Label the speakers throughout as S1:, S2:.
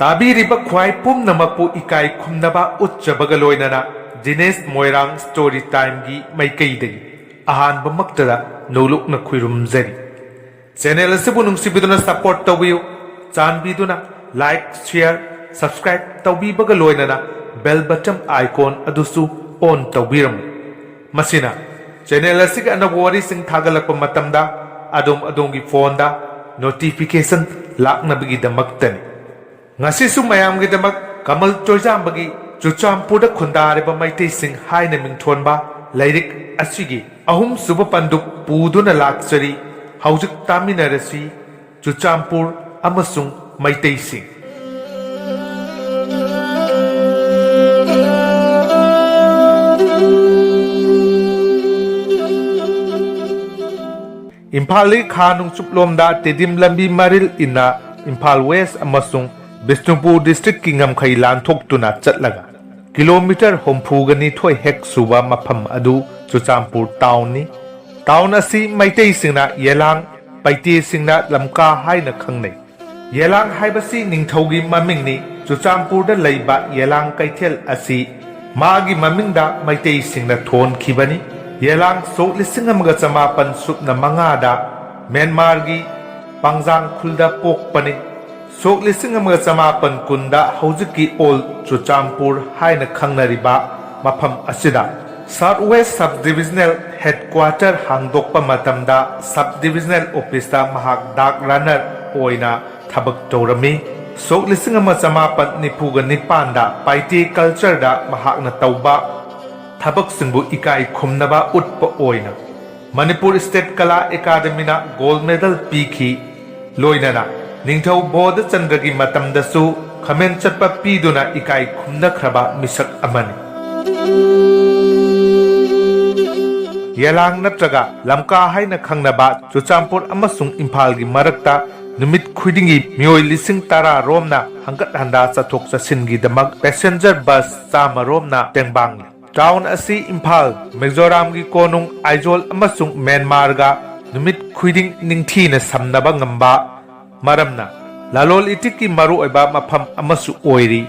S1: Tabiriba khwai pumnamakpu ekai khumnaba utchabaga loinana Dinesh Moirang Story Time gi Meitei ahanba maktada nolukna khuirumzari. Channel asibu nungsibiduna support tawbiyu chanbiduna like share subscribe tawbibaga loinana bell button icon adusu on tawbiram. Masina channel asiga anabu wari sing thagalakpa matamda adongi phone da notification laknabagidamak tani. Ngasi su mayamgidamak Kamal Toijamba gi Churachandpur Meiteising haina mingthonba lairik asigi ahum suba panduk puduna lakchari haujuk taminarase Churachandpur amasung Meiteising. Imphal Khanung Chuplomda Tedim Lambi Maril Ina Imphal West amasung Bishnupur District Kingam Khailan Thoktuna Chatlaga Kilometer Homphugani Thoi Hek Suba Mafam Adu Churachandpur Town ni Town asi Meitei na Yelang Paite singna Lamka haina khangnei Yelang haibasi ningthaugi maming ni Churachandpur da leiba Yelang Kaithel asi magi mamingda Meitei singna thon khibani Yelang so lisingamaga chamapan supna mangada Myanmar gi Pangjang khulda pokpani Sok lisingamaga chamapan kunda haujiki ol Churachandpur haina khangnariba mafam asida Southwest Subdivisional Headquarter hangdokpa matamda Subdivisional Office da mahak dak runner oina thabak tawrami Sok lisingamaga chamapan nipuga nipanda Paite culture da mahakna tawba thabak singbu ekai khumnaba utpa oina Manipuri State Kala Academy na gold medal pikhi loinana Ningthau Bodha Chandragi matamdasu khamen chatpa piduna ekai khumnakraba misak amani Yelang natraga lamka haina khangnaba Churachandpur amasung Imphal gi marakta numit khudingi mioi lising tara romna hangkat handa chathok chasingi damak passenger bus chama romna tengbang Town asi Imphal Mizoram gi konung Aizol amasung Myanmar ga numit khuding ningthina samnaba ngamba Maramna lalol itiki maru oiba mafam amasu oiri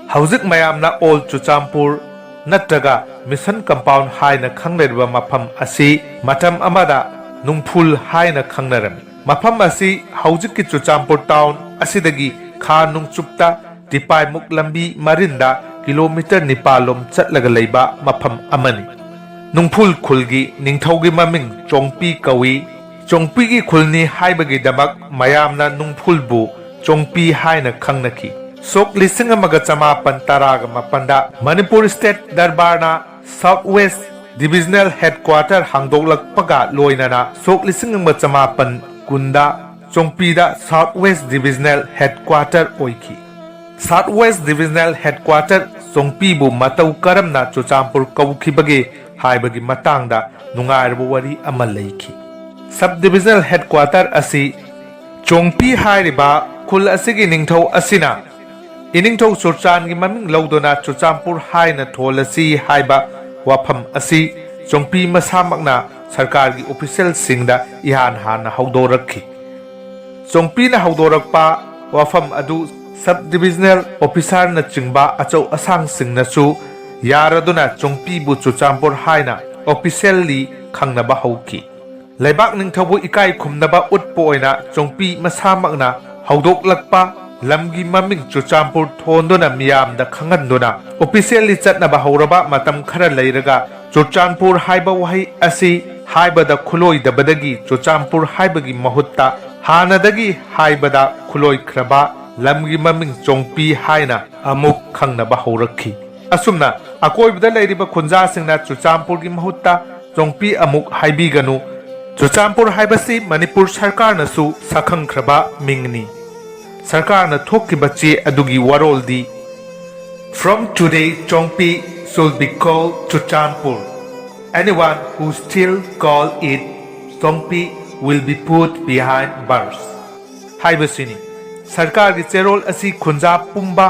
S1: Hauzik mayamna Old Churachandpur natraga Mission Compound haina khanglerba mafam asi matam amada nungphul haina khangnaram mafam asi haujiki Churachandpur town asidagi kha nungchupta tipai muk lambi marinda kilometer nipalom chatlaga leiba mafam amani nungphul khulgi ningthaugi maming chongpi kawi Chongpi gi khulni haibagi damak mayamna nungphulbu chongpi haina khangnaki sok lisingamaga chamapan taraga mapanda Manipur State Darbarna Southwest Divisional Headquarter hangdoklakpaga loinana sok lisingamaga chamapan kunda chongpi da Southwest Divisional Headquarter oiki Southwest Divisional Headquarter chongpi bu matau karamna Churachandpur kawkhibagi haibagi matangda nungairbu wari ama leiki Subdivisional Headquarter asi Chongpi hairiba khul asigi ningthau asina iningthau Churachan gi maming lawdona Churachandpur haina tholasi haiba wafam asi Chongpi masamakna sarkar gi official singda ihan hana haudorakhi Chongpi na haudorakpa wafam adu Subdivisional Officer na chingba achau asang singna su yaraduna Chongpi bu Churachandpur haina officially khangnaba hauki Laibak ningthaubu ekai khumnaba utpo oina chongpi masamakna haudoklakpa lamgi maming Churachandpur thondona miyamda khangandona officially chatnaba hauraba matam khara leiraga Churachandpur haiba wahi asi haibada khuloi dabadagi Churachandpur haibagi mahutta hanadagi haibada khuloi khraba lamgi maming chongpi haina amuk khangnaba haurakhi asumna akoibda leiriba khunja singna Churachandpur gi mahutta chongpi amuk haibiganu Churachandpur haibasi Manipur Sarkar nasu sakhangkraba mingni Sarkar na thokiba che adugi waroldi From today Chongpi should be called Churachandpur Anyone who still call it Chongpi will be put behind bars Haibasini Sarkar gi cherol asi khunja pumba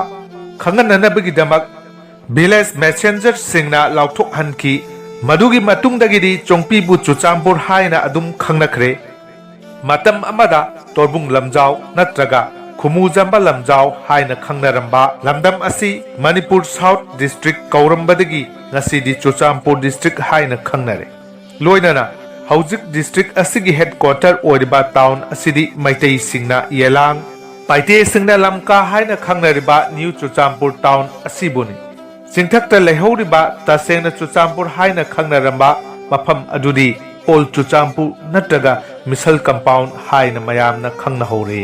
S1: khangananabagidamak village messenger singna lauthok hanki Madugi matungdagidi Chongpi bu Churachandpur haina adum khangnakre matam amada torbung lamjau natraga khumujamba lamjau haina khangnaramba lamdam asi Manipur South District kaurambadagi ngasidi Churachandpur District haina khangnare loinana hauzik district asigi headquarter oiriba town asidi meitei singna yelang paite singna lamka haina khangnariba new Churachandpur town asibuni singthakta leihoriba tasengna Churachandpur haina khangnaramba mafam adudi old Churachandpur natraga misal compound haina mayamna khangna hore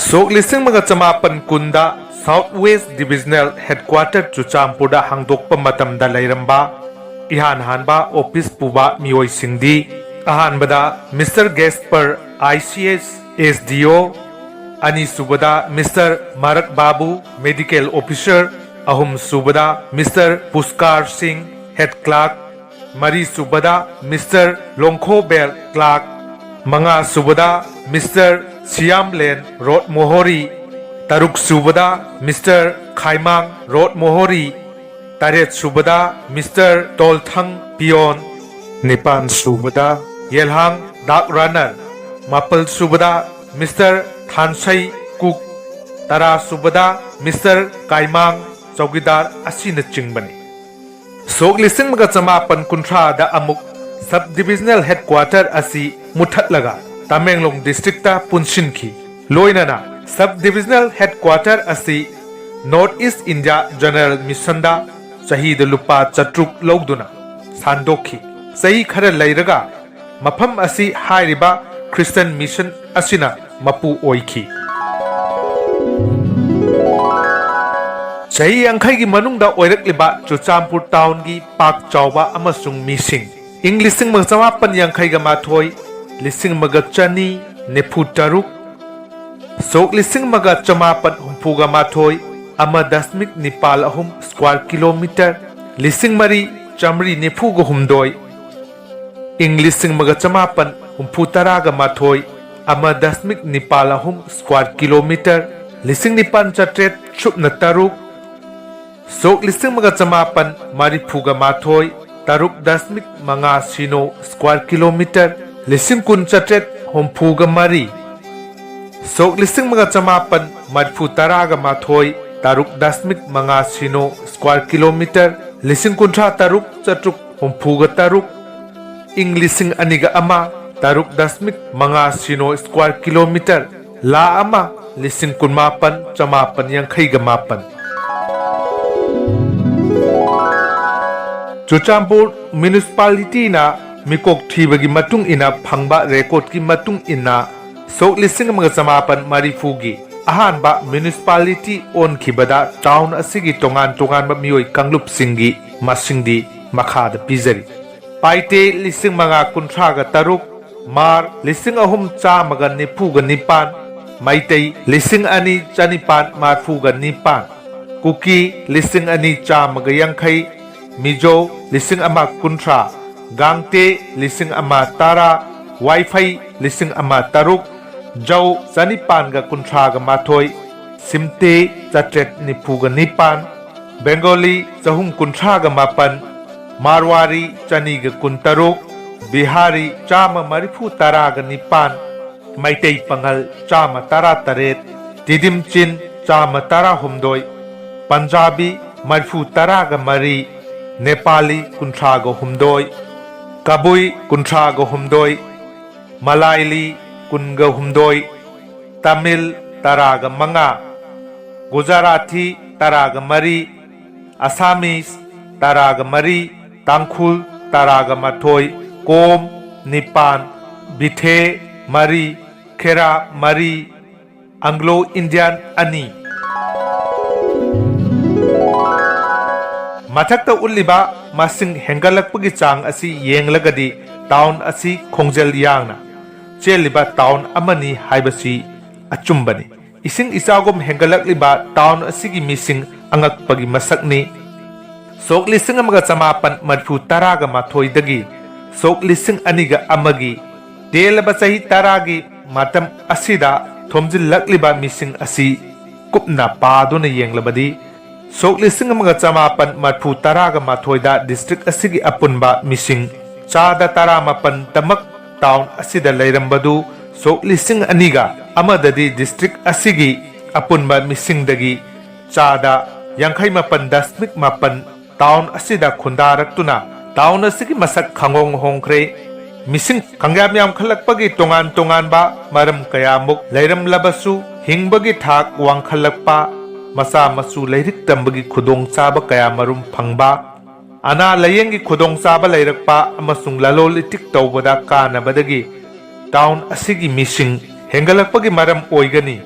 S1: sok lising mga chamapan kunda Southwest Divisional Headquarter Churachandpur da hangdokpa matamda lairamba ihan hanba office puba mioi singdi ahanbada Mr. Gasper ICS SDO ani subada Mr. Marak Babu Medical Officer ahum subada Mr. Puskar Singh Head Clerk mari subada Mr. Longkho Bell Clerk manga subada Mr. Siamlen Road Mohori Taruk subada Mr. Khaimang Road Mohori Taret subada Mr. Tolthang Pion Nipan subada Yelhang Dark Runner Mapal subada Mr. Thansai Cook Tara subada Mr. Kaimang Chowkidar asina chingbani sok lising mga chamapan kunthra da amuk subdivisional headquarter asi muthatlaga Tamenglong district ta punshinki loinana subdivisional headquarter asi North East India General Mission da Shahid Lupa Chatruk Logduna Sandokhi Sahi Khara Lairaga Mafam Asi Hairiba Christian Mission Asina Mapu Oiki Sahi Angkai Manungda Oirakliba Churachandpur Town gi Pak Chauba amasung Mising Englishing Magsamapan Yangkai Gamathoi Lising Magachani Neputaruk Sok lising maga chamapan humpuga mathoi ama dasmik nipal ahum square kilometer lising mari chamri nefuga humdoi Englishing maga chamapan humpu taraga mathoi ama dasmik nipal ahum square kilometer lising nipan chatret chupna taruk Sok lising maga chamapan mari phuga mathoi taruk dasmik manga sino square kilometer lising kun chatret humpuga mari Sok lising mga chamapan madfu taraga mathoi taruk dasmik mga sino square kilometer lising kuntra taruk chatruk humpuga taruk ing lising aniga ama taruk dasmik mga sino square kilometer la ama lising kunmapan chamapan yangkai gamapan Churachandpur municipality na mikok thibagi matung ina phangba record ki matung ina Sok lising mga chamapan marifugi ahanba municipality on khibada town asigi tongan ba mioi kanglup singi masingdi makhada pizari paite lising mga kunthraga taruk mar lising ahum chamaga nifuga nipan meitei lising ani chanipan marfuga nipan kuki lising ani chamaga yangkai mijo lising ama kunthra gangte lising ama tara wifi lising ama taruk Jau Sanipan ga kunthra ga mathoi Simte Chatret Nipuga Nipan Bengali Sahum kunthra ga mapan Marwari Chani ga kuntaruk Bihari Chama Marifu Tara ga nipan Meitei Pangal Chama Tara Taret Tidim Chin Chama Tara Humdoi Punjabi Marifu Tara ga Mari Nepali kunthra ga Humdoi Kabui kunthra ga Humdoi Malayali Kunga humdoi Tamil taraga manga Gujarati taraga mari Assamese taraga mari Tangkhul taraga mathoi Kom nipan Bithe mari Khera mari Anglo-Indian ani Mathakta ulliba masing hengalakpagi chang asi yenglagadi town asi khongjal yangna Cheliba town amani haibasi achumbani ising isagom hengalakliba town asigi missing angakpagi masakni sok lising amaga chamapan madfu taraga mathoi dagi sok lising aniga amagi delaba sahi taragi matam asida thomjil lakliba missing asi kupna paduna yenglabadi sok lising amaga chamapan madfu taraga mathoi da district asigi apunba missing chada taramapan tamak town asida lairambadu sok lising aniga amadadi district asigi apunba misingdagi chada yankhai mapan dasmik mapan town asida khundaratuna town asigi masak khangong hongkhre mising kangyam yam khalakpagi tongan ba maram kayamuk leiram labasu hingbagi thak wangkhalakpa masa masu leirik tambagi khudong chaba kaya marum phangba ana layengi khudong chaba leirakpa amasung lalol itik tawbada kanabadagi town asigi mising hengalakpagi maram oigani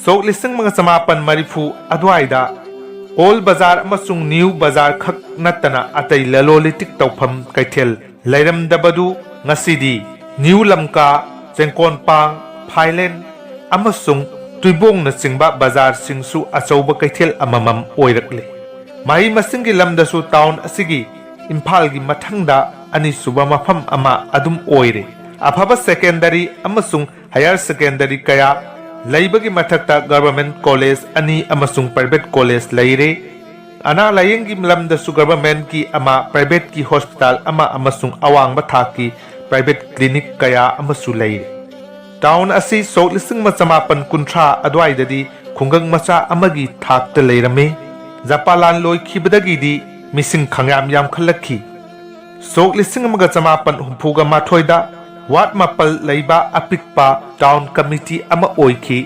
S1: sok lising mga samapan marifu adwaida old bazar amasung new bazar khak natana atay lalol itik tawpham kaithel leiram dabadu ngasidi new lamka chengkonpang thailand amasung tuibong na singba bazar singsu achauba kaithel amamam oirakle mai masingi lamdasu town asigi imphal gi mathangda ani suba mafam ama adum oire afaba secondary amasung higher secondary kaya laibagi mathakta government college ani amasung private college laire ana layengi lamdasu government ki ama private ki hospital ama amasung awang bathaki private clinic kaya amasu laire town asi sok lising machamapan kunthra adwaidadi khungang macha amagi thakta leirame japalan loi khibadagi di mising khangyam yam khalakhi sok lising amaga chamapan humpuga mathoida wat mapal leiba apikpa town committee ama oikhi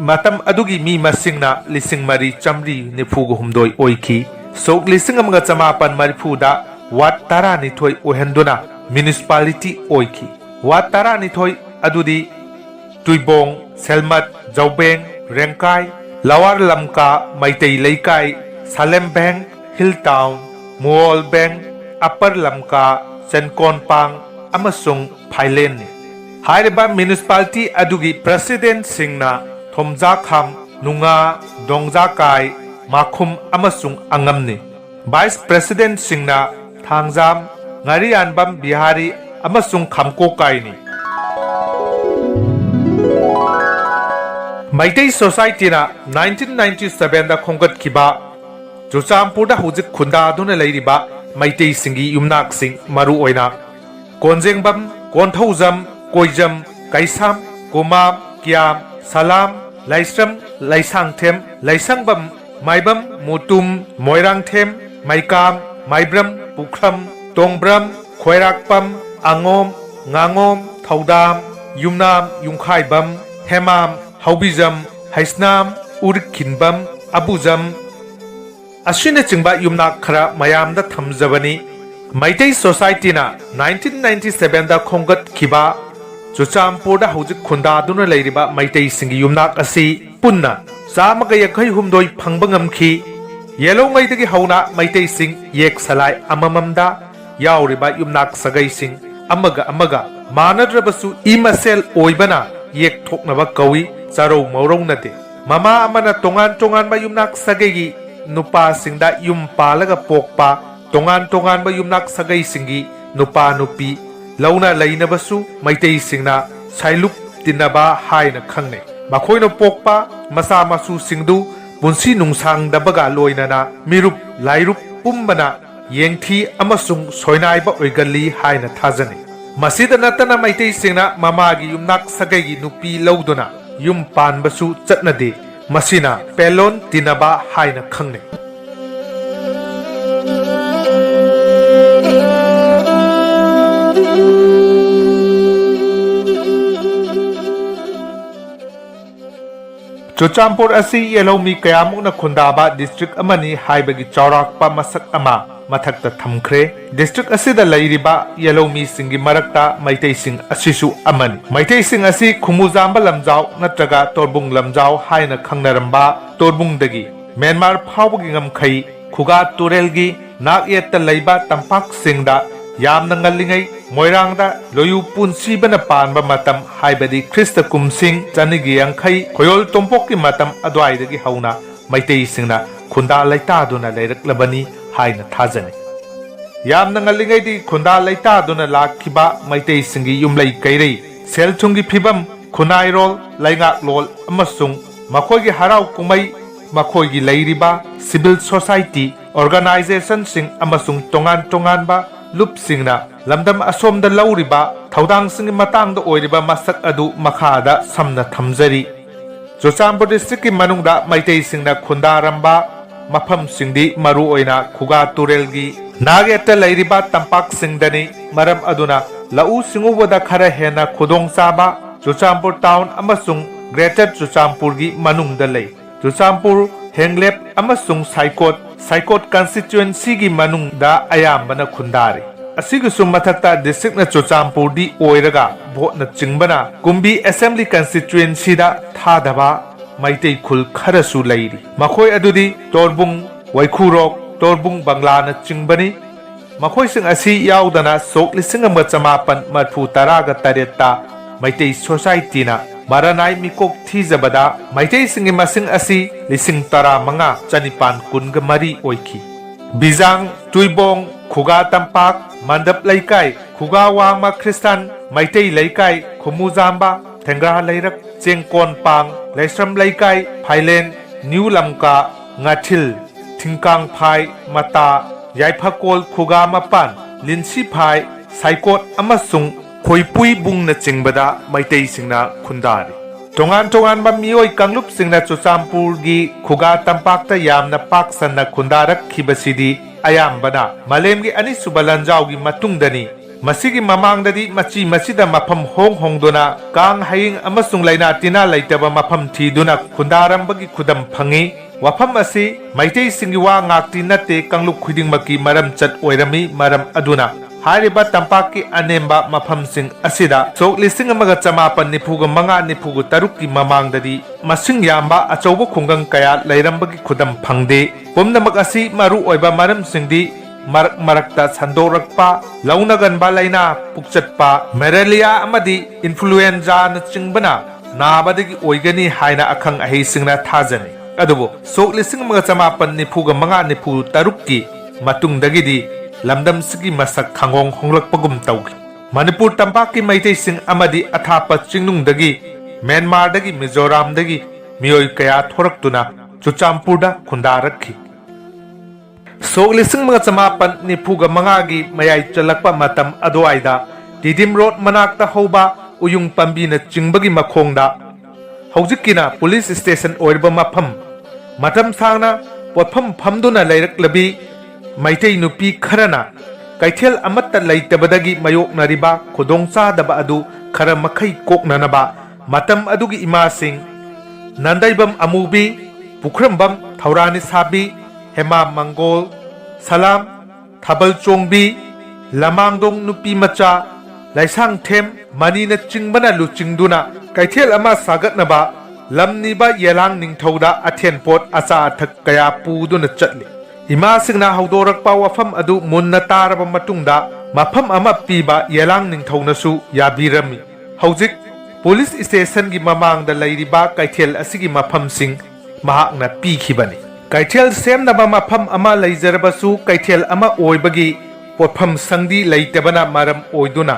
S1: matam adugi mi masingna lising mari chamri nifugu humdoi oikhi sok lising amaga chamapan marifuda wat tarani thoi ohenduna municipality oikhi wat tarani thoi adudi tuibong selmat jaubeng rengkai lawar lamka meitei leikai salem bank hill town muol bank upper lamka senkonpang amasung thailand hairiba municipality adugi president singna thomja kham nunga dongja kai makhum amasung angamni vice president singna thangjam ngarianbam bihari amasung khamko kaini Meitei Society na 1997 da khongkat khiba Churachandpur da hujik khunda duna leiriba Meitei singi yumnak sing maru oina Konjengbam Konthaujam Koijam Kaisam Komam Kiam Salam Laisram Laisangthem Laisangbam Maibram Mutum Moirangthem Maikam Maibram Pukhram Tongbram Khoirakpam Angom Ngangom Thaudam Yumnam Yungkhaibam Hemam Haubijam Haisnam Urkinbam Abujam Ashina chingba yumnak khara mayamda thamjabani Meitei Society na 1997 da khongkat khiba Churachandpur da hujik khunda duna leiriba Meitei singi yumnak asi punna chamaga yakhai humdoi phangba ngamkhi yelo ngaidagi hauna Meitei sing yek salai amamamda yauriba yumnak sagai sing amaga manadrabasu imasel oibana yek thoknaba kawi charou maurong nate mama amana tongan ba yumnak sagegi nupa singda yum palaga pokpa tongan ba yumnak sagai singi nupa nupi launa lainabasu Meitei singna sailuk tinaba haina khangne makhoina pokpa masa masu singdu bunsi nungsang dabaga loinana mirup lairup pumbana yengthi amasung soinaiba oigali haina thajani masida natana Meitei singna mamagi yumnak sagegi nupi lauduna yum panbasu chatnade masina pelon tinaba haina khangne Churachandpur asi yelomi kayamukna khundaba district amani haibagi chaurakpa masak ama mathakta thamkhre district asida leiriba yelomi singi marakta Meitei sing asisu amani Meitei sing asi khumujamba lamjau natraga torbung lamjau haina khangnaramba torbung dagi Myanmar phawgi ngamkhai khuga turelgi nak yetta leiba tampak singda yamna ngallingai moirangda loyu punsi bana panba matam haibadi Krista kumsing chanigi yankhai khoyol tompokki matam adwaidagi hauna Meitei singna khunda laita duna leiraklabani haina thajani yamna ngallingai di khunda laita duna lakhiba Meitei singi yumlai kairei selthungi phibam khunairol laingak lol amasung makhoigi harau kumai makhoigi leiriba civil society organization sing amasung tongan ba lup singna lamdam asomda lauriba ꯊꯧꯗꯥꯡꯁꯤꯡꯒꯤ ꯃꯇꯥꯡꯗ ꯑꯣꯏꯔꯤꯕ ꯃꯁꯛ ꯑꯗꯨ ꯃꯈꯥꯗ ꯁꯝꯅ ꯊꯝꯖꯔꯤ꯫ ꯆꯨꯔꯆꯥꯟꯄꯨꯔ ꯗꯤꯁꯇ꯭ꯔꯤꯛꯀꯤ ꯃꯅꯨꯡꯗ ꯃꯩꯇꯩꯁꯤꯡꯅ ꯈꯨꯟꯗꯥꯔꯝꯕ ꯃꯐꯝꯁꯤꯡꯗꯤ ꯃꯔꯨꯑꯣꯏꯅ ꯈꯨꯒꯥ ꯇꯨꯔꯦꯜꯒꯤ ꯅꯥꯒꯦꯠꯇ ꯂꯩꯔꯤꯕ ꯇꯝꯄꯥꯛꯁꯤꯡꯗꯅꯤ꯫ ꯃꯔꯝ ꯑꯗꯨꯅ ꯂꯧꯎ ꯁꯤꯡꯎꯕꯗ ꯈꯔ ꯍꯦꯟꯅ ꯈꯨꯗꯣꯡꯆꯥꯕ ꯆꯨꯔꯆꯥꯟꯄꯨꯔ ꯇꯥꯎꯟ ꯑꯃꯁꯨꯡ ꯒ꯭ꯔꯦꯇꯔ ꯆꯨꯔꯆꯥꯟꯄꯨꯔꯒꯤ ꯃꯅꯨꯡꯗ ꯂꯩ꯫ ꯆꯨꯔꯆꯥꯟꯄꯨꯔ, ꯍꯦꯡꯂꯦꯞ ꯑꯃꯁꯨꯡ ꯁꯥꯏꯀꯣꯠ ꯀꯟꯁꯇꯤꯇ꯭ꯌꯨꯑꯦꯟꯁꯤꯒꯤ ꯃꯅꯨꯡꯗ ꯑꯌꯥꯝꯕꯅ ꯈꯨꯟꯗꯥꯔꯤ꯫ ꯑꯁꯤꯒꯤꯁꯨ ꯃꯊꯛꯇ ꯗꯤꯁꯇ꯭ꯔꯤꯛꯅ ꯆꯨꯔꯆꯥꯟꯄꯨꯔꯗꯤ ꯑꯣꯏꯔꯒ ꯚꯣꯠꯅ ꯆꯤꯡꯕꯅ ꯀꯨꯝꯕꯤ ꯑꯦꯁꯦꯝꯕ꯭ꯂꯤ ꯀꯟꯁꯇꯤꯇ꯭ꯌꯨꯑꯦꯟꯁꯤꯗ ꯊꯥꯗꯕ ꯃꯩꯇꯩ ꯈꯨꯜ ꯈꯔꯁꯨ ꯂꯩꯔꯤ꯫ ꯃꯈꯣꯏ ꯑꯗꯨꯗꯤ ꯇꯣꯔꯕꯨꯡ, ꯋꯥꯏꯈꯨꯔꯣꯛ, ꯇꯣꯔꯕꯨꯡ ꯕꯪꯂꯥꯅ ꯆꯤꯡꯕꯅꯤ꯫ ꯃꯈꯣꯏꯁꯤꯡ ꯑꯁꯤ ꯌꯥꯎꯗꯅ ꯁꯣꯛ 1938ꯇ ꯃꯩꯇꯩ ꯁꯣꯁꯥꯏꯇꯤꯅ ꯃꯔꯥꯅꯥꯏ ꯃꯤꯀꯣꯛ ꯊꯤꯖꯕꯗ ꯃꯩꯇꯩꯁꯤꯡꯒꯤ ꯃꯁꯤꯡ ꯑꯁꯤ 15,923 ꯑꯣꯏꯈꯤ꯫ ꯕꯤꯖꯥꯡ, ꯇꯨꯏꯕꯣꯡ, ꯈꯨꯒꯥ ꯇꯝꯄꯥꯛ, ꯃꯟꯗꯞ ꯂꯩꯀꯥꯏ, ꯈꯨꯒꯥ ꯋꯥꯡꯃ ꯈ꯭ꯔꯤꯁꯇꯥꯟ ꯃꯩꯇꯩ ꯂꯩꯀꯥꯏ, ꯈꯨꯃꯨꯖꯥꯝꯕ, ꯊꯦꯡꯒ꯭ꯔꯥ ꯂꯩꯔꯛ, ꯆꯦꯡꯀꯣꯟꯄꯥꯡ, ꯂꯩꯁ꯭ꯔꯝ ꯂꯩꯀꯥꯏ, ꯐꯥꯏꯂꯦꯟ, ꯅ꯭ꯌꯨ ꯂꯝꯀꯥ, ꯉꯥꯊꯤꯜ, ꯊꯤꯡꯀꯥꯡꯐꯥꯏ ꯃꯇꯥ, ꯌꯥꯏꯐꯀꯣꯜ ꯈꯨꯒꯥ ꯃꯄꯥꯟ, ꯂꯤꯟꯁꯤꯐꯥꯏ, ꯁꯥꯏꯀꯣꯠ ꯑꯃꯁꯨꯡ ꯈꯣꯏꯄꯨꯏꯕꯨꯡꯅ ꯆꯤꯡꯕꯗ ꯃꯩꯇꯩꯁꯤꯡꯅ ꯈꯨꯟꯗꯥꯔꯤ꯫ ꯇꯣꯉꯥꯟ ꯇꯣꯉꯥꯟꯕ ꯃꯤꯑꯣꯏ ꯀꯥꯡꯂꯨꯞꯁꯤꯡꯅ ꯆꯨꯔꯆꯥꯟꯄꯨꯔꯒꯤ ꯈꯨꯒꯥ ꯇꯝꯄꯥꯛꯇ ꯌꯥꯝꯅ ꯄꯥꯛ ꯁꯟꯅ ꯈꯨꯟꯗꯥꯔꯛꯈꯤꯕꯁꯤꯗꯤ ꯑꯌꯥꯝꯕꯅ ꯃꯥꯂꯦꯝꯒꯤ ꯑꯅꯤꯁꯨꯕ ꯂꯥꯟꯖꯥꯎꯒꯤ ꯃꯇꯨꯡꯗꯅꯤ꯫ ꯃꯁꯤꯒꯤ ꯃꯃꯥꯡꯗꯗꯤ ꯃꯆꯤ ꯃꯆꯤꯗ ꯃꯐꯝ ꯍꯣꯡꯗꯨꯅ ꯀꯥꯡ ꯍꯌꯤꯡ ꯑꯃꯁꯨꯡ ꯂꯩꯅꯥ ꯇꯤꯟꯅꯥ ꯂꯩꯇꯕ ꯃꯐꯝ ꯊꯤꯗꯨꯅ ꯈꯨꯟꯗꯥꯔꯝꯕꯒꯤ ꯈꯨꯗꯝ ꯐꯪꯉꯤ꯫ ꯋꯥꯐꯝ ꯑꯁꯤ ꯃꯩꯇꯩꯁꯤꯡꯒꯤ ꯋꯥ ꯉꯥꯛꯇꯤ ꯅꯠꯇꯦ, ꯀꯥꯡꯂꯨꯞ ꯈꯨꯗꯤꯡꯃꯛꯀꯤ ꯃꯔꯝꯆꯠ ꯑꯣꯏꯔꯝꯃꯤ꯫ ꯃꯔꯝ ꯑꯗꯨꯅ ꯍꯥꯏꯔꯤꯕ ꯇꯝꯄꯥꯛꯀꯤ ꯑꯅꯦꯝꯕ ꯃꯐꯝꯁꯤꯡ ꯑꯁꯤꯗ ꯁꯣꯛ 1995-96ꯀꯤ ꯃꯃꯥꯡꯗꯗꯤ ꯃꯁꯤꯡ ꯌꯥꯝꯕ ꯑꯆꯧꯕ ꯈꯨꯡꯒꯪ ꯀꯌꯥ ꯂꯩꯔꯝꯕꯒꯤ ꯈꯨꯗꯝ ꯐꯪꯗꯦ꯫ ꯄꯨꯝꯅꯃꯛ ꯑꯁꯤ ꯃꯔꯨ ꯑꯣꯏꯕ ꯃꯔꯝꯁꯤꯡꯗꯤ ꯃꯔꯛꯇ ꯁꯟꯗꯣꯔꯛꯄ ꯂꯧꯅꯒꯟꯕ ꯂꯩꯅꯥ ꯄꯨꯛꯆꯠꯄ, ꯃꯦꯂꯦꯔꯤꯌꯥ ꯑꯃꯗꯤ ꯏꯟꯐ꯭ꯂꯨꯑꯦꯟꯖꯥꯅ ꯆꯤꯡꯕꯅ ꯅꯥꯕꯗꯒꯤ ꯑꯣꯏꯒꯅꯤ ꯍꯥꯏꯅ ꯑꯈꯪ ꯑꯍꯩꯁꯤꯡꯅ ꯊꯥꯖꯅꯩ꯫ ꯑꯗꯨꯕꯨ ꯁꯣꯛ 1995-96ꯀꯤ ꯃꯇꯨꯡꯗꯒꯤꯗꯤ ꯂꯝꯗꯝꯁꯤꯒꯤ ꯃꯁꯛ ꯈꯪꯍꯣꯡ ꯍꯣꯡꯂꯛꯄꯒꯨꯝ ꯇꯧꯈꯤ꯫ ꯃꯅꯤꯄꯨꯔ ꯇꯝꯄꯥꯛꯀꯤ ꯃꯩꯇꯩꯁꯤꯡ ꯑꯃꯗꯤ ꯑꯊꯥꯞꯄ ꯆꯤꯡꯅꯨꯡꯗꯒꯤ, ꯃ꯭ꯌꯥꯟꯃꯥꯔꯗꯒꯤ, ꯃꯤꯖꯣꯔꯥꯝꯗꯒꯤ ꯃꯤꯑꯣꯏ ꯀꯌꯥ ꯊꯣꯔꯛꯇꯨꯅ ꯆꯨꯔꯆꯥꯟꯄꯨꯔꯗ ꯈꯨꯟꯗꯥꯔꯛꯈꯤ꯫ ꯁꯣꯛ 1995ꯒꯤ ꯃꯌꯥꯏ ꯆꯜꯂꯛꯄ ꯃꯇꯝ ꯑꯗꯨꯋꯥꯏꯗ ꯇꯤꯗꯤꯝ ꯔꯣꯗ ꯃꯅꯥꯛꯇ ꯍꯧꯕ ꯎꯌꯨꯡ ꯄꯥꯝꯕꯤꯅ ꯆꯤꯡꯕꯒꯤ ꯃꯈꯣꯡꯗ ꯍꯧꯖꯤꯛꯀꯤꯅ ꯄꯨꯂꯤꯁ ꯁ꯭ꯇꯦꯁꯟ ꯑꯣꯏꯔꯤꯕ ꯃꯐꯝ, ꯃꯇꯝ ꯁꯥꯡꯅ ꯄꯣꯠꯐꯝ ꯐꯝꯗꯨꯅ ꯂꯩꯔꯛꯂꯕꯤ ꯃꯩꯇꯩ ꯅꯨꯄꯤ ꯈꯔꯅ ꯀꯩꯊꯦꯜ ꯑꯃꯠꯇ ꯂꯩꯇꯕꯗꯒꯤ ꯃꯥꯌꯣꯛꯅꯔꯤꯕ ꯈꯨꯗꯣꯡꯆꯥꯗꯕ ꯑꯗꯨ ꯈꯔ ꯃꯈꯩ ꯀꯣꯛꯅꯅꯕ ꯃꯇꯝ ꯑꯗꯨꯒꯤ ꯏꯃꯥꯁꯤꯡ ꯅꯟꯗꯩꯕꯝ ꯑꯃꯨꯕꯤ, ꯄꯨꯈ꯭ꯔꯝꯕꯝ ꯊꯧꯔꯥꯅꯤꯁꯥꯕꯤ, ꯍꯦꯃꯥ ꯃꯪꯒꯣꯜ, ꯁꯂꯥꯝ ꯊꯥꯕꯜ ꯆꯣꯡꯕꯤ, ꯂꯃꯥꯡꯗꯣꯡ ꯅꯨꯄꯤ ꯃꯆꯥ, ꯂꯥꯏꯁꯥꯡꯊꯦꯝ ꯃꯅꯤꯅ ꯆꯤꯡꯕꯅ ꯂꯨꯆꯤꯡꯗꯨꯅ ꯀꯩꯊꯦꯜ ꯑꯃ ꯁꯥꯒꯠꯅꯕ ꯂꯝꯅꯤꯕ ꯌꯦꯂꯥꯡ ꯅꯤꯡꯊꯧꯗ ꯑꯊꯦꯟꯄꯣꯠ ꯑꯆꯥ ꯑꯊꯛ ꯀꯌꯥ ꯄꯨꯗꯨꯅ ꯆꯠꯂꯤ꯫ ꯏꯃꯥꯁꯤꯡꯅ ꯍꯧꯗꯣꯔꯛꯄ ꯋꯥꯐꯝ ꯑꯗꯨ ꯃꯨꯟꯅ ꯇꯥꯔꯕ ꯃꯇꯨꯡꯗ ꯃꯐꯝ ꯑꯃ ꯄꯤꯕ ꯌꯦꯂꯥꯡ ꯅꯤꯡꯊꯧꯅꯁꯨ ꯌꯥꯕꯤꯔꯝꯃꯤ꯫ ꯍꯧꯖꯤꯛ ꯄꯨꯂꯤꯁ ꯁ꯭ꯇꯦꯁꯟꯒꯤ ꯃꯃꯥꯡꯗ ꯂꯩꯔꯤꯕ ꯀꯩꯊꯦꯜ ꯑꯁꯤꯒꯤ ꯃꯐꯝꯁꯤꯡ ꯃꯍꯥꯛꯅ ꯄꯤꯈꯤꯕꯅꯤ꯫ ꯀꯩꯊꯦꯜ ꯁꯦꯝꯅꯕ ꯃꯐꯝ ꯑꯃ ꯂꯩꯖꯔꯕꯁꯨ ꯀꯩꯊꯦꯜ ꯑꯃ ꯑꯣꯏꯕꯒꯤ ꯄꯣꯠꯐꯝ ꯁꯪꯗꯤ ꯂꯩꯇꯕꯅ ꯃꯔꯝ ꯑꯣꯏꯗꯨꯅ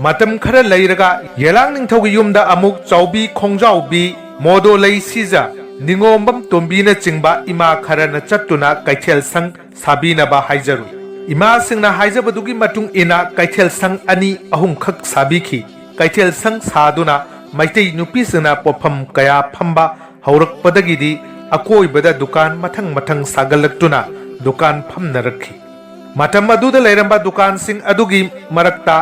S1: ꯃꯇꯝ ꯈꯔ ꯂꯩꯔꯒ ꯌꯦꯂꯥꯡ ꯅꯤꯡꯊꯧꯒꯤ ꯌꯨꯝꯗ ꯑꯃꯨꯛ ꯆꯥꯎꯕꯤ ꯈꯣꯡꯖꯥꯎꯕꯤ, ꯃꯣꯗꯣꯂꯩ ꯁꯤꯖ, ꯅꯤꯉꯣꯝꯕꯝ ꯇꯣꯝꯕꯤꯅ ꯆꯤꯡꯕ ꯏꯃꯥ ꯈꯔꯅ ꯆꯠꯇꯨꯅ ꯀꯩꯊꯦꯜ ꯁꯪ ꯁꯥꯕꯤꯅꯕ ꯍꯥꯏꯖꯔꯨꯏ꯫ ꯏꯃꯥꯁꯤꯡꯅ ꯍꯥꯏꯖꯕꯗꯨꯒꯤ ꯃꯇꯨꯡ ꯏꯟꯅ ꯀꯩꯊꯦꯜ ꯁꯪ 2-3ꯈꯛ ꯁꯥꯕꯤꯈꯤ꯫ ꯀꯩꯊꯦꯜ ꯁꯪ ꯁꯥꯗꯨꯅ ꯃꯩꯇꯩ ꯅꯨꯄꯤꯁꯤꯡꯅ ꯄꯣꯠꯐꯝ ꯀꯌా ꯐꯝꯕ ꯍꯧꯔꯛꯄꯗꯒꯤꯗꯤ ꯑꯀꯣꯏꯕꯗ ꯗꯨꯀꯥꯟ ꯃꯊꯪ ꯁꯥꯒꯠꯂꯛꯇꯨꯅ ꯗꯨꯀꯥꯟ ꯐꯝꯅꯔꯛꯈꯤ꯫ ꯃꯇꯝ ꯑꯗꯨꯗ ꯂꯩꯔꯝꯕ ꯗꯨꯀꯥꯟꯁꯤꯡ ꯑꯗꯨꯒꯤ ꯃꯔꯛꯇ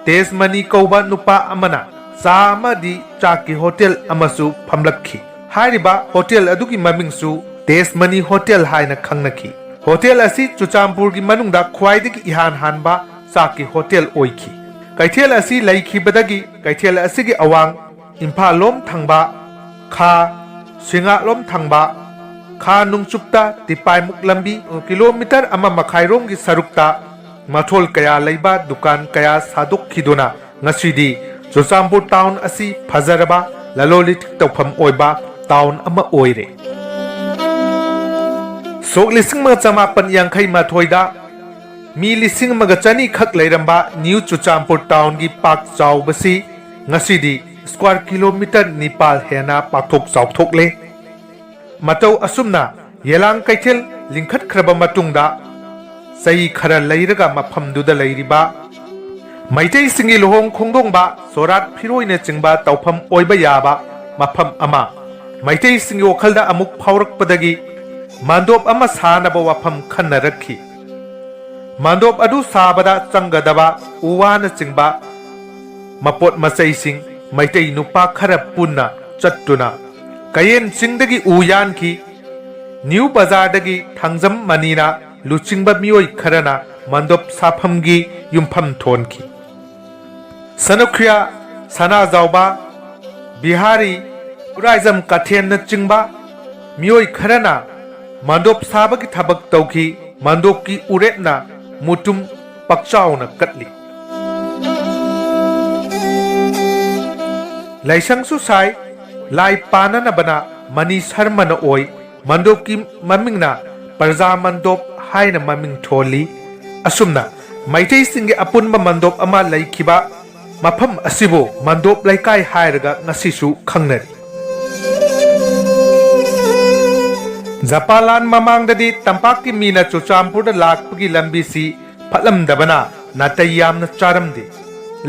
S1: ꯇꯦꯖꯃꯅꯤ ꯀꯧꯕ ꯅꯨꯄꯥ ꯑꯃꯅ ꯆꯥ ꯑꯃꯗꯤ ꯆꯥꯛꯀꯤ ꯍꯣꯇꯦꯜ ꯑꯃꯁꯨ ꯐꯝꯂꯛꯈꯤ꯫ ꯍꯥꯏꯔꯤꯕ ꯍꯣꯇꯦꯜ ꯑꯗꯨꯒꯤ ꯃꯃꯤꯡꯁꯨ ꯇꯦꯖꯃꯅꯤ ꯍꯣꯇꯦꯜ ꯍꯥꯏꯅ ꯈꯪꯅꯈꯤ꯫ ꯍꯣꯇꯦꯜ ꯑꯁꯤ ꯆꯨꯔꯆꯥꯟꯄꯨꯔꯒꯤ ꯃꯅꯨꯡꯗ ꯈ꯭ꯋꯥꯏꯗꯒꯤ ꯏꯍꯥꯟ ꯍꯥꯟꯕ ꯆꯥꯛꯀꯤ ꯍꯣꯇꯦꯜ ꯑꯣꯏꯈꯤ꯫ ꯀꯩꯊꯦꯜ ꯑꯁꯤ ꯂꯩꯈꯤꯕꯗꯒꯤ ꯀꯩꯊꯦꯜ ꯑꯁꯤꯒꯤ ꯑꯋꯥꯡ ꯏꯝꯐꯥꯜ ꯂꯣꯝ ꯊꯪꯕ, ꯈꯥ ꯁꯤꯡꯉꯥꯠꯂꯣꯝ ꯊꯪꯕ, ꯈꯥ ꯅꯣꯡꯆꯨꯞꯇ ꯇꯤꯄꯥꯏꯃꯨꯛ ꯂꯝꯕꯤ ꯀꯤꯂꯣꯃꯤꯇꯔ 1.5 ꯁꯔꯨꯛꯇ ꯃꯊꯣꯜ ꯀꯌా ꯂꯩꯕ ꯗꯨꯀꯥꯟꯀꯌꯥ ꯁꯥꯗꯣꯛꯈꯤꯗꯨꯅ ꯉꯁꯤꯗꯤ ꯆꯨꯔꯆꯥꯟꯄꯨꯔ ꯇꯥꯎꯟ ꯑꯁꯤ ꯐꯖꯔꯕ ꯂꯂꯣꯟ ꯏꯇꯤꯛ ꯇꯧꯐꯝ ꯑꯣꯏꯕ ꯇꯥꯎꯟ ꯑꯃ ꯑꯣꯏꯔꯦ꯫ ꯁꯣꯛ 1951ꯗ ꯃꯤ 1,200 ꯈꯛ ꯂꯩꯔꯝꯕ ꯅ꯭ꯌꯨ ꯆꯨꯔꯆꯥꯟꯄꯨꯔ ꯇꯥꯎꯟꯒꯤ ꯄꯥꯛ ꯆꯥꯎꯕꯁꯤ ꯉꯁꯤꯗꯤ ꯁ꯭ꯀ꯭ꯋꯥꯔ ꯀꯤꯂꯣꯃꯤꯇꯔ 9 ꯍꯦꯟꯅ ꯄꯥꯛꯊꯣꯛ ꯆꯥꯎꯊꯣꯛꯂꯦ꯫ ꯃꯇꯧ ꯑꯁꯨꯝꯅ ꯌꯦꯂꯥꯡ ꯀꯩꯊꯦꯜ ꯂꯤꯡꯈꯠꯈ꯭ꯔꯕ ꯃꯇꯨꯡꯗ ꯆꯍꯤ ꯈꯔ ꯂꯩꯔꯒ ꯃꯐꯝꯗꯨꯗ ꯂꯩꯔꯤꯕ ꯃꯩꯇꯩꯁꯤꯡꯒꯤ ꯂꯨꯍꯣꯡ ꯈꯣꯡꯗꯣꯡꯕ ꯁꯣꯔꯥꯠ ꯐꯤꯔꯣꯏꯅꯆꯤꯡꯕ ꯇꯧꯐꯝ ꯑꯣꯏꯕ ꯌꯥꯕ ꯃꯐꯝ ꯑꯃ ꯃꯩꯇꯩꯁꯤꯡꯒꯤ ꯋꯥꯈꯜꯗ ꯑꯃꯨꯛ ꯐꯥꯎꯔꯛꯄꯗꯒꯤ ꯃꯥꯟꯗꯣꯞ ꯑꯃ ꯁꯥꯅꯕ ꯋꯥꯐꯝ ꯈꯟꯅꯔꯛꯈꯤ꯫ ꯃꯥꯟꯗꯣꯞ ꯑꯗꯨ ꯁꯥꯕꯗ ꯆꯪꯒꯗꯕ ꯎ ꯋꯥꯅꯆꯤꯡꯕ ꯃꯄꯣꯠ ꯃꯆꯩꯁꯤꯡ ꯃꯩꯇꯩ ꯅꯨꯄꯥ ꯈꯔ ꯄꯨꯟꯅ ꯆꯠꯇꯨꯅ ꯀꯌꯦꯟ ꯆꯤꯡꯗꯒꯤ ꯎ ꯌꯥꯟꯈꯤ꯫ ꯅ꯭ꯌꯨ ꯕꯖꯥꯔꯗꯒꯤ ꯊꯥꯡꯖꯝ ꯃꯅꯤꯅ ꯂꯨꯆꯤꯡꯕ ꯃꯤꯑꯣꯏ ꯈꯔꯅ ꯃꯥꯟꯗꯣꯞ ꯁꯥꯐꯝꯒꯤ ꯌꯨꯝꯐꯝ ꯊꯣꯟꯈꯤ꯫ ꯁꯅꯨꯈ꯭ꯔꯤꯌꯥ, ꯁꯅꯥꯖꯥꯎꯕ, ꯕꯤꯍꯥꯔꯤ, ꯎꯔꯥꯏꯖꯝ ꯀꯊꯦꯟꯅꯆꯤꯡꯕ ꯃꯤꯑꯣꯏ ꯈꯔꯅ ꯃꯥꯟꯗꯣꯞ ꯁꯥꯕꯒꯤ ꯊꯕꯛ ꯇꯧꯈꯤ꯫ ꯃꯥꯟꯗꯣꯞꯀꯤ ꯎꯔꯦꯞꯅ ꯃꯨꯇꯨꯝ ꯄꯥꯛꯆꯥꯎꯅ ꯀꯠꯂꯤ꯫ ꯂꯥꯏꯁꯪꯁꯨ ꯁꯥꯏ꯫ ꯂꯥꯏ ꯄꯥꯟꯅꯅꯕꯅ ꯃꯅꯤ ꯁꯔꯃꯅ ꯑꯣꯏ꯫ ꯃꯥꯟꯗꯣꯞꯀꯤ ꯃꯃꯤꯡꯅ ꯄ꯭ꯔꯖꯥ ꯃꯥꯟꯗꯣꯞ ꯍꯥꯏꯅ ꯃꯃꯤꯡ ꯊꯣꯜꯂꯤ꯫ ꯑꯁꯨꯝꯅ ꯃꯩꯇꯩꯁꯤꯡꯒꯤ ꯑꯄꯨꯟꯕ ꯃꯥꯟꯗꯣꯞ ꯑꯃ ꯂꯩꯈꯤꯕ ꯃꯐꯝ ꯑꯁꯤꯕꯨ ꯃꯥꯟꯗꯣꯞ ꯂꯩꯀꯥꯏ ꯍꯥꯏꯔꯒ ꯉꯁꯤꯁꯨ ꯈꯪꯅꯔꯤ꯫ ꯖꯄꯥꯟ ꯂꯥꯟ ꯃꯃꯥꯡꯗꯗꯤ ꯇꯝꯄꯥꯛꯀꯤ ꯃꯤꯅ ꯆꯨꯔꯆꯥꯟꯄꯨꯔꯗ ꯂꯥꯛꯄꯒꯤ ꯂꯝꯕꯤꯁꯤ ꯐꯠꯂꯝꯗꯕꯅ ꯅꯥꯇꯩ ꯌꯥꯝꯅ ꯆꯥꯔꯝꯗꯦ꯫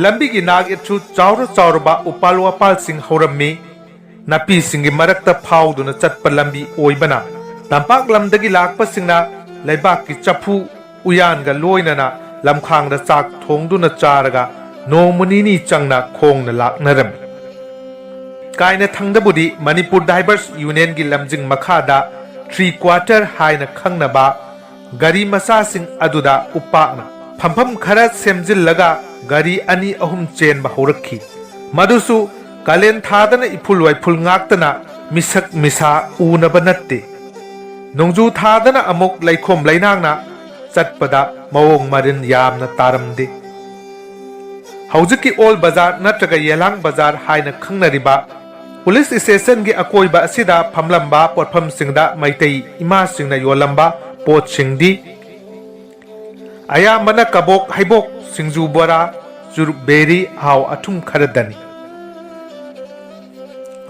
S1: ꯂꯝꯕꯤꯒꯤ ꯅꯥꯛ ꯌꯦꯠꯁꯨ ꯆꯥꯎꯔꯕ ꯎꯄꯥꯜ ꯋꯥꯄꯥꯜꯁꯤꯡ ꯍꯧꯔꯝꯃꯤ꯫ ꯅꯥꯄꯤꯁꯤꯡꯒꯤ ꯃꯔꯛꯇ ꯐꯥꯎꯗꯨꯅ ꯆꯠꯄ ꯂꯝꯕꯤ ꯑꯣꯏꯕꯅ ꯇꯝꯄꯥꯛ ꯂꯝꯗꯒꯤ ꯂꯥꯛꯄꯁꯤꯡꯅ ꯂꯩꯕꯥꯛꯀꯤ ꯆꯐꯨ ꯎꯌꯥꯟꯒ ꯂꯣꯏꯅꯅ ꯂꯝꯈꯥꯡꯗ ꯆꯥꯛ ꯊꯣꯡꯗꯨꯅ ꯆꯥꯔꯒ ꯅꯣꯡꯃ ꯅꯤꯅꯤ ꯆꯪꯅ ꯈꯣꯡꯅ ꯂꯥꯛꯅꯔꯝꯃꯤ꯫ ꯀꯥꯏꯅꯊꯪꯗꯕꯨꯗꯤ ꯃꯅꯤꯄꯨꯔ ꯗꯥꯏꯚꯔꯁ ꯌꯨꯅꯤꯌꯟꯒꯤ ꯂꯝꯖꯤꯡ ꯃꯈꯥꯗ 3/4 ꯍꯥꯏꯅ ꯈꯪꯅꯕ ꯒꯥꯔꯤ ꯃꯆꯥꯁꯤꯡ ꯑꯗꯨꯗ ꯎꯄꯥꯛꯅ ꯐꯝꯐꯝ ꯈꯔ ꯁꯦꯝꯖꯤꯜꯂꯒ ꯒꯥꯔꯤ 2-3 ꯆꯦꯟꯕ ꯍꯧꯔꯛꯈꯤ꯫ ꯃꯗꯨꯁꯨ ꯀꯥꯂꯦꯟ ꯊꯥꯗꯅ ꯏꯐꯨꯜ ꯋꯥꯏꯐꯨꯜ ꯉꯥꯛꯇꯅ ꯃꯤꯁꯛ ꯃꯤꯁꯥ ꯎꯅꯕ ꯅꯠꯇꯦ꯫ ꯅꯣꯡꯖꯨ ꯊꯥꯗꯅ ꯑꯃꯨꯛ ꯂꯩꯈꯣꯝ ꯂꯩꯅꯥꯡꯅ ꯆꯠꯄꯗ ꯃꯑꯣꯡ ꯃꯔꯤꯟ ꯌꯥꯝꯅ ꯇꯥꯔꯝꯗꯦ꯫ ꯍꯧꯖꯤꯛꯀꯤ ꯑꯣꯜ ꯕꯖꯥꯔ ꯅꯠꯇ꯭ꯔꯒ ꯌꯦꯂꯥꯡ ꯕꯖꯥꯔ ꯍꯥꯏꯅ ꯈꯪꯅꯔꯤꯕ ꯄꯨꯂꯤꯁ ꯁ꯭ꯇꯦꯁꯟꯒꯤ ꯑꯀꯣꯏꯕ ꯑꯁꯤꯗ ꯐꯝꯂꯝꯕ ꯄꯣꯠꯐꯝꯁꯤꯡꯗ ꯃꯩꯇꯩ ꯏꯃꯥꯁꯤꯡꯅ ꯌꯣꯜꯂꯝꯕ ꯄꯣꯠꯁꯤꯡꯗꯤ ꯑꯌꯥꯝꯕꯅ ꯀꯕꯣꯛ ꯍꯩꯕꯣꯛ, ꯁꯤꯡꯖꯨ ꯕꯣꯔꯥ, ꯆꯨꯔꯨꯞ ꯕꯦꯔꯤ, ꯑꯍꯥꯎ ꯑꯊꯨꯝ ꯈꯔꯗꯅꯤ꯫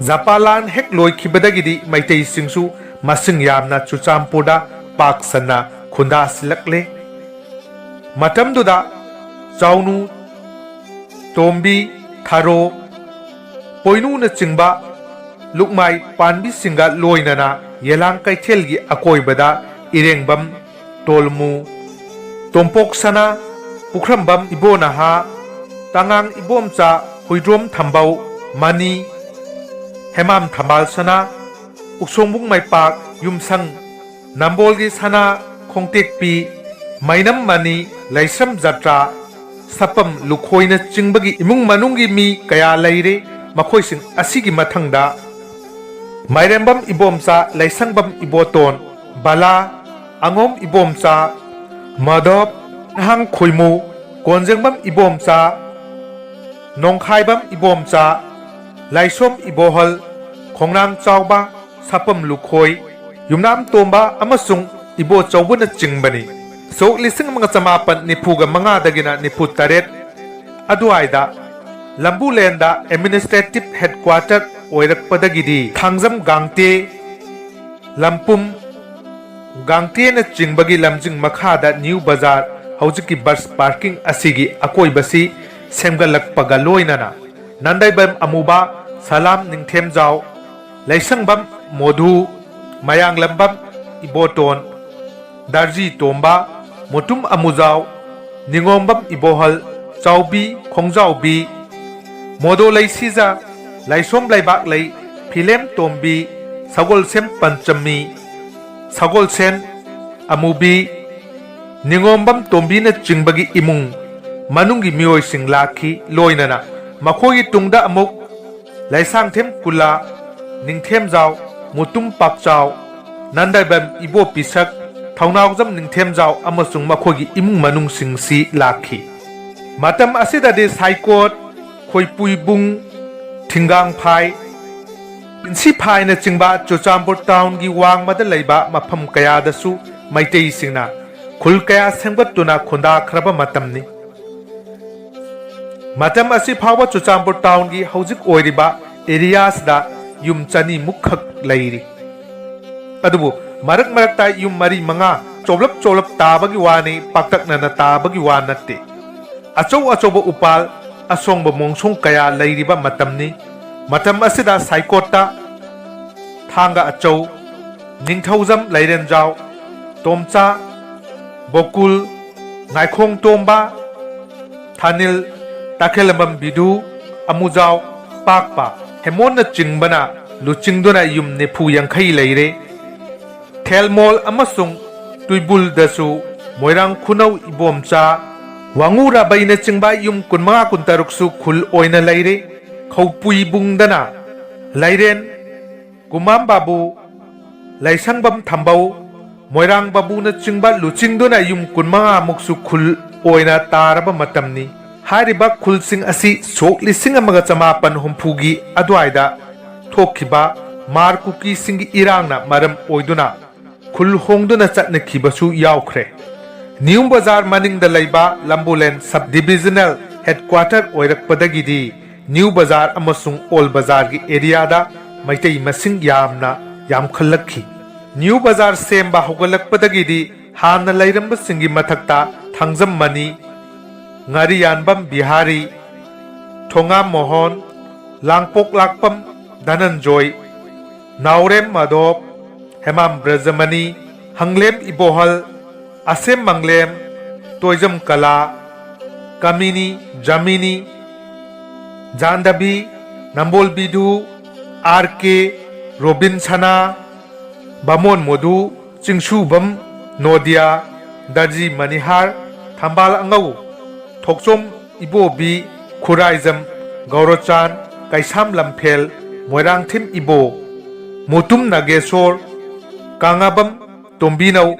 S1: ꯖꯄꯥꯟ ꯂꯥꯟ ꯍꯦꯛ ꯂꯣꯏꯈꯤꯕꯗꯒꯤꯗꯤ ꯃꯩꯇꯩꯁꯤꯡꯁꯨ ꯃꯁꯤꯡ ꯌꯥꯝꯅ ꯆꯨꯔꯆꯥꯟꯄꯨꯔꯗ ꯄꯥꯛ ꯁꯟꯅ ꯈꯨꯟꯗꯥꯁꯤꯜꯂꯛꯂꯦ꯫ ꯃꯇꯝꯗꯨꯗ ꯆꯥꯎꯅꯨ, ꯇꯣꯝꯕꯤ, ꯊꯥꯔꯣ, ꯄꯣꯏꯅꯨꯅꯆꯤꯡꯕ ꯂꯨꯛꯃꯥꯏ ꯄꯥꯟꯕꯤꯁꯤꯡꯒ ꯂꯣꯏꯅꯅ ꯌꯦꯂꯥꯡ ꯀꯩꯊꯦꯜꯒꯤ ꯑꯀꯣꯏꯕꯗ ꯏꯔꯦꯡꯕꯝ, ꯇꯣꯜꯃꯨ, ꯇꯣꯝꯄꯣꯛ ꯁꯅꯥ, ꯄꯨꯈ꯭ꯔꯝꯕꯝ ꯏꯕꯣꯅꯍꯥ, ꯇꯉꯥꯡ ꯏꯕꯣꯝꯆꯥ, ꯍꯨꯏꯗ꯭ꯔꯣꯝ ꯊꯝꯕꯧ, ꯃꯅꯤ, ꯍꯦꯃꯥꯝ ꯊꯝꯕꯥꯜ ꯁꯅꯥ, ꯎꯛꯁꯣꯡꯕꯨꯡ ꯃꯩꯄꯥꯛ, ꯌꯨꯝꯁꯪ, ꯅꯝꯕꯣꯜꯒꯤ ꯁꯅꯥ ꯈꯣꯡꯇꯦꯛꯄꯤ, ꯃꯩꯅꯝ ꯃꯅꯤ, ꯂꯩꯁ꯭ꯔꯝ ꯖꯇ꯭ꯔꯥ, ꯁꯄꯝ ꯂꯨꯈꯣꯏꯅꯆꯤꯡꯕꯒꯤ ꯏꯃꯨꯡ ꯃꯅꯨꯡꯒꯤ ꯃꯤ ꯀꯌꯥ ꯂꯩꯔꯦ꯫ ꯃꯈꯣꯏꯁꯤꯡ ꯑꯁꯤꯒꯤ ꯃꯊꯪꯗ ꯃꯥꯏꯔꯦꯝꯕꯝ ꯏꯕꯣꯝꯆꯥ, ꯂꯩꯁꯪꯕꯝ ꯏꯕꯣꯇꯣꯟ, ꯕꯥꯂꯥ, ꯑꯉꯣꯝ ꯏꯕꯣꯝꯆꯥ, ꯃꯥꯙꯕ, ꯅꯍꯥꯡ ꯈꯣꯏꯃꯨ, ꯀꯣꯟꯖꯦꯡꯕꯝ ꯏꯕꯣꯝꯆꯥ, ꯅꯣꯡꯈꯥꯏꯕꯝ ꯏꯕꯣꯝꯆꯥ, ꯂꯥꯏꯁꯣꯝ ꯏꯕꯣꯍꯜ, ꯈꯣꯡꯅꯥꯡ ꯆꯥꯎꯕ, ꯁꯄꯝ ꯂꯨꯈꯣꯏ, ꯌꯨꯝꯅꯥꯝ ꯇꯣꯝꯕ ꯑꯃꯁꯨꯡ ꯏꯕꯣꯆꯧꯕꯅꯆꯤꯡꯕꯅꯤ꯫ ꯁꯣꯛ 1995 98 ꯑꯗꯨꯋꯥꯏꯗ ꯂꯝꯕꯨꯂꯦꯟꯗ ꯑꯦꯗꯃꯤꯅꯤꯁꯇ꯭ꯔꯦꯇꯤꯚ ꯍꯦꯗꯀ꯭ꯋꯥꯔꯇꯔ ꯑꯣꯏꯔꯛꯄꯗꯒꯤꯗꯤ ꯊꯥꯡꯖꯝ ꯒꯥꯡꯇꯦ, ꯂꯝꯄꯨꯝ ꯒꯥꯡꯇꯦꯅꯆꯤꯡꯕꯒꯤ ꯂꯝꯖꯤꯡ ꯃꯈꯥꯗ ꯅ꯭ꯌꯨ ꯕꯖꯥꯔ ꯍꯧꯖꯤꯛꯀꯤ ꯕꯁ ꯄꯥꯔꯀꯤꯡ ꯑꯁꯤꯒꯤ ꯑꯀꯣꯏꯕꯁꯤ ꯁꯦꯝꯒꯠꯂꯛꯄꯒ ꯂꯣꯏꯅꯅ ꯅꯟꯗꯥꯏꯕꯝ ꯑꯃꯨꯕ, ꯁꯂꯥꯝ ꯅꯤꯡꯊꯦꯝꯖꯥꯎ, ꯂꯩꯁꯪꯕꯝ ꯃꯣꯙꯨ, ꯃꯌꯥꯡꯂꯝꯕꯝ ꯏꯕꯣꯇꯣꯟ, ꯗꯥꯔꯖꯤ ꯇꯣꯝꯕ, ꯃꯣꯇꯨꯝ ꯑꯃꯨꯖꯥꯎ, ꯅꯤꯉꯣꯝꯕꯝ ꯏꯕꯣꯍꯜ, ꯆꯥꯎꯕꯤ ꯈꯣꯡꯖꯥꯎꯕꯤ, ꯃꯣꯗꯣꯂꯩ ꯁꯤꯖ, ꯂꯥꯏꯁꯣꯝ ꯂꯩꯕꯥꯛꯂꯩ, ꯐꯤꯂꯦꯝ ꯇꯣꯝꯕꯤ, ꯁꯒꯣꯜꯁꯦꯝ ꯄꯟꯆꯃꯤ, ꯁꯒꯣꯜꯁꯦꯟ ꯑꯃꯨꯕꯤ, ꯅꯤꯉꯣꯝꯕꯝ ꯇꯣꯝꯕꯤꯅꯆꯤꯡꯕꯒꯤ ꯏꯃꯨꯡ ꯃꯅꯨꯡꯒꯤ ꯃꯤꯑꯣꯏꯁꯤꯡ ꯂꯥꯛꯈꯤ꯫ ꯂꯣꯏꯅꯅ ꯃꯈꯣꯏꯒꯤ ꯇꯨꯡꯗ ꯑꯃꯨꯛ ꯂꯩꯁꯥꯡꯊꯦꯝ ꯀꯨꯂꯥ, ꯅꯤꯡꯊꯦꯝꯖꯥꯎ, ꯃꯨꯇꯨꯝ ꯄꯥꯛꯆꯥꯎ, ꯅꯟꯗꯥꯏꯕꯝ ꯏꯕꯣꯄꯤꯁꯛ, ꯊꯧꯅꯥꯎꯖꯝ ꯅꯤꯡꯊꯦꯝꯖꯥꯎ ꯑꯃꯁꯨꯡ ꯃꯈꯣꯏꯒꯤ ꯏꯃꯨꯡ ꯃꯅꯨꯡꯁꯤꯡꯁꯤ ꯂꯥꯛꯈꯤ꯫ ꯃꯇꯝ ꯑꯁꯤꯗꯗꯤ ꯁꯥꯏꯀꯣꯠ, ꯈꯣꯏꯄꯨꯏꯕꯨꯡ, ꯊꯤꯡꯒꯥꯡꯐꯥꯏ, ꯄꯤꯟꯁꯤꯐꯥꯏꯅꯆꯤꯡꯕ ꯆꯨꯔꯆꯥꯟꯄꯨꯔ ꯇꯥꯎꯟꯒꯤ ꯋꯥꯡꯃꯗ ꯂꯩꯕ ꯃꯐꯝ ꯀꯌꯥꯗꯁꯨ ꯃꯩꯇꯩꯁꯤꯡꯅ ꯈꯨꯜ ꯀꯌꯥ ꯁꯦꯝꯒꯠꯇꯨꯅ ꯈꯨꯟꯗꯥꯈ꯭ꯔꯕ ꯃꯇꯝꯅꯤ꯫ ꯃꯇꯝ ꯑꯁꯤ ꯐꯥꯎꯕ ꯆꯨꯔꯆꯥꯟꯄꯨꯔ ꯇꯥꯎꯟꯒꯤ ꯍꯧꯖꯤꯛ ꯑꯣꯏꯔꯤꯕ ꯑꯦꯔꯤꯌꯥꯁꯤꯗ ꯌꯨꯝ 200 ꯈꯛ ꯂꯩꯔꯤ꯫ ꯑꯗꯨꯕꯨ ꯃꯔꯛ ꯃꯔꯛꯇ ꯌꯨꯝ 4-5 ꯆꯣꯞꯂꯞ ꯇꯥꯕꯒꯤ ꯋꯥꯅꯤ, ꯄꯥꯛꯇꯛꯅꯅ ꯇꯥꯕꯒꯤ ꯋꯥ ꯅꯠꯇꯦ꯫ achou achouba upal asongba mongsong kaya leiriba matamni matam asida saikota thanga achou ningthaujam leirenjau tomcha bokul ngaikhong tomba thanil takhelambam bidu amujau pakpa hemon na chingbana luchingduna yum nefu yankhai leire thelmol amasung tuibul dasu moirang khunau ibomcha wangura baina chingba yum kunma kuntaruksu khul oina leire khopui bungdana leiren kumam babu laisangbam thambau moirang babu na chingba luchingduna yum kunma muksu khul oina taraba matamni hariba khulsing asi sok lising amaga chamapan humpugi adwaida thokhiba markuki singi irangna maram oiduna khul hongduna chatna khibasu yaukhre New Bazar maningda laiba Lambulen Subdivisional Headquarter oirakpadagidi New Bazar amasung Old Bazar gi area da Meitei masing yamna yamkhallakhi New Bazar semba hogalakpadagidi hanna lairamba singi mathakta thangjam mani Ngariyanbam Bihari Thongam Mohon Langpok Lakpam Dhananjoy Naurem Madhop Hemam Brajamani Hanglem Ibohal Asem Manglem Toijam Kala Kamini Jamini Jandabi Nambol Bidu RK Robin Sana Bamon Modu Chingshubam Nodia Darji Manihar Thambal Angau Thokchom Ibobi Khuraizam Gaurochan Kaisam Lamphel Moirang Thim Ibo Mutum Nagesor Kangabam Tombinau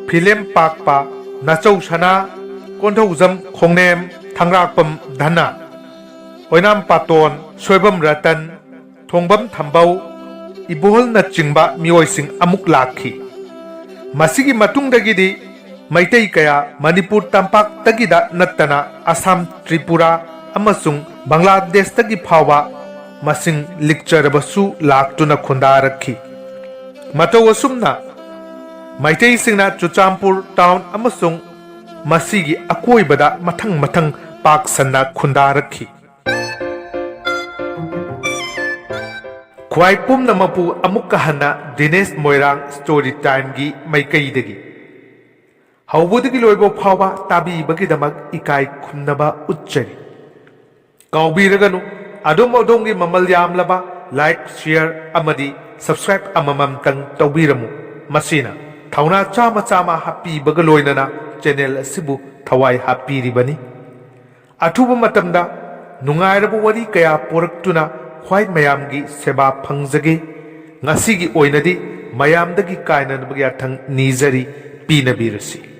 S1: Philem Pakpa Nachau Sana Konthaujam Khongnem Thangrakpam Dhana Oinam Paton Soibam Ratan Thongbam Thambau Ibohol na chingba mioising amuk lakhi Masigi matungdagidi Meitei kaya Manipur tampak tagida nattana Assam Tripura amasung Bangladesh tagi phawa masing likcharabasu laktuna khundarakhi Matau asumna Meitei singna Churachandpur town amasung masigi akoibada mathang pak sanna khundarakhi Khwai pumnamakpu amukka hana Dinesh Moirang Story Time gi maikaidagi Haubudagi loibo phawa tabibagidamak ekai khumnaba utchari Kaubiraganu adom gi mamal yamlaba like share amadi subscribe amamam tang taubiramu masina thauna chama happy bagaloinana channel asibu thawai happy ribani athuba matamda nungairabu wari kaya poraktuna khwai mayamgi seba phangjage ngasi gi oinadi mayamdagi kainanabagi athang nizari pinabirasi